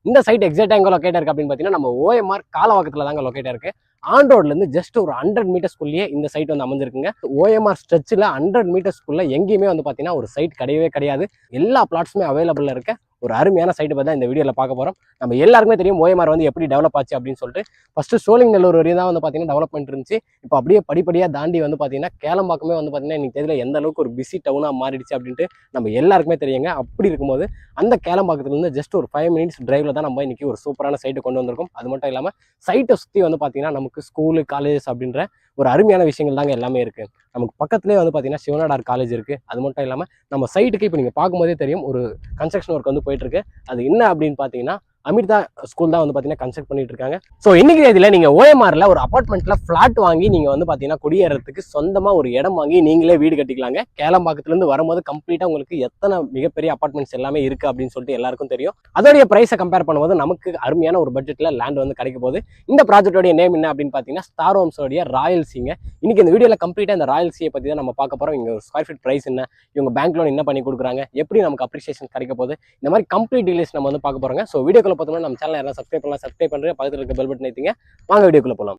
இந்த சைட் எக்ஸாக்டா எங்க லொக்கேட் இருக்கு அப்படின்னு பாத்தீங்கன்னா நம்ம OMR காலவாக்கத்துல தாங்க லொக்கேட் இருக்கு. ஆன் ரோட்ல இருந்து ஜஸ்ட் ஒரு 100 மீட்டர்ஸ்குள்ளேயே இந்த சைட் வந்து அமைஞ்சிருக்குங்க. OMR ஸ்ட்ரெச்சில் 100 மீட்டர்ஸ்குள்ள எங்கேயுமே வந்து பாத்தீங்கன்னா ஒரு சைட் கிடையவே கிடையாது. எல்லா பிளாட்ஸுமே அவைலபிளா இருக்க ஒரு அருமையான சைட்டு பத்தி தான் இந்த வீடியோல பார்க்க போறோம். நம்ம எல்லாருக்குமே தெரியும் OMR வந்து எப்படி டெவலப் ஆச்சு அப்படின்னு சொல்லிட்டு. ஃபர்ஸ்ட் சோழிங்கநல்லூர் வரையும் தான் வந்து பாத்தீங்கன்னா டெவலப்மெண்ட் இருந்துச்சு. இப்போ அப்படியே படிப்படியா தாண்டி வந்து பாத்தீங்கன்னா கேளம்பாக்கமே வந்து பாத்தீங்கன்னா இன்னைக்கு தெரியல எந்த அளவுக்கு ஒரு பிஸி டவுனா மாறிடுச்சு அப்படின்ட்டு நம்ம எல்லாருக்குமே தெரியுங்க. அப்படி இருக்கும்போது அந்த கேளம்பாக்கத்துல இருந்து ஜஸ்ட் ஒரு 5 மினிட்ஸ் டிரைவ்ல தான் நம்ம இன்னைக்கு ஒரு சூப்பரான சைட்டு கொண்டு வந்திருக்கோம். அது மட்டும் இல்லாம சைட்டை சுற்றி வந்து பாத்தீங்கன்னா நமக்கு ஸ்கூலு காலேஜஸ் அப்படின்ற ஒரு அருமையான விஷயங்கள் தாங்க எல்லாமே இருக்கு. நமக்கு பக்கத்துலேயே வந்து பாத்தீங்கன்னா சிவனாடார் காலேஜ் இருக்கு. அது மட்டும் இல்லாம நம்ம சைட்டுக்கு இப்போ நீங்க பார்க்கும்போதே தெரியும் ஒரு கன்ஸ்ட்ரக்ஷன் ஒர்க் வந்து போயிட்டு இருக்கு. அது என்ன அப்படின்னு பாத்தீங்கன்னா அமிர்தா ஸ்கூல் தான் வந்து பாத்தீங்கன்னா கன்ஸ்ட்ரக்ட் பண்ணிட்டு இருக்காங்க. ஸோ இன்னைக்கு தேதியில நீங்க OMRல ஒரு அபார்ட்மெண்ட்ல பிளாட் வாங்கி நீங்க வந்து பாத்தீங்கன்னா குடியேறதுக்கு சொந்தமா ஒரு இடம் வாங்கி நீங்களே வீடு கட்டிக்கலாங்க. கேளம்பாக்கத்துல இருந்து வரும்போது கம்ப்ளீட்டா உங்களுக்கு எத்தனை மிகப்பெரிய அபார்ட்மெண்ட்ஸ் எல்லாமே இருக்கு அப்படின்னு சொல்லிட்டு எல்லாருக்கும் தெரியும். அதோடைய பிரைஸை கம்பேர் பண்ணும்போது நமக்கு அருமையான ஒரு பட்ஜெட்ல லேண்ட் வந்து கிடைக்க போகுது. இந்த ப்ராஜெக்டோட நேம் என்ன அப்படின்னு பாத்தீங்கன்னா ஸ்டார் ஹோம்ஸோடைய ராயல்சிங்க. இன்னைக்கு இந்த வீடியோல கம்ப்ளீட்டா இந்த ராயல்சியை பத்தி தான் நம்ம பார்க்க போறோம். இங்க ஸ்கொயர் ஃபீட் பிரைஸ் என்ன, இவங்க பேங்க் லோன் என்ன பண்ணி கொடுக்குறாங்க, எப்படி நமக்கு அப்ரிசியேஷன் கிடைக்க போகுது, இந்த மாதிரி கம்ப்ளீட் டீடைல்ஸ் நம்ம வந்து பார்க்க போறோங்க. ஸோ வீடியோக்குள்ள பார்த்தோம்னா நம்ம சேனல் யாரும் சப்ஸ்கிரைப் பண்ணலாம், சப்ஸ்கிரைப் பண்ணுங்க, பக்கத்தில் இருக்க பெல் பட்டன் ஏற்றிங்க. வாங்க வீடியோக்குள்ள போகலாம்.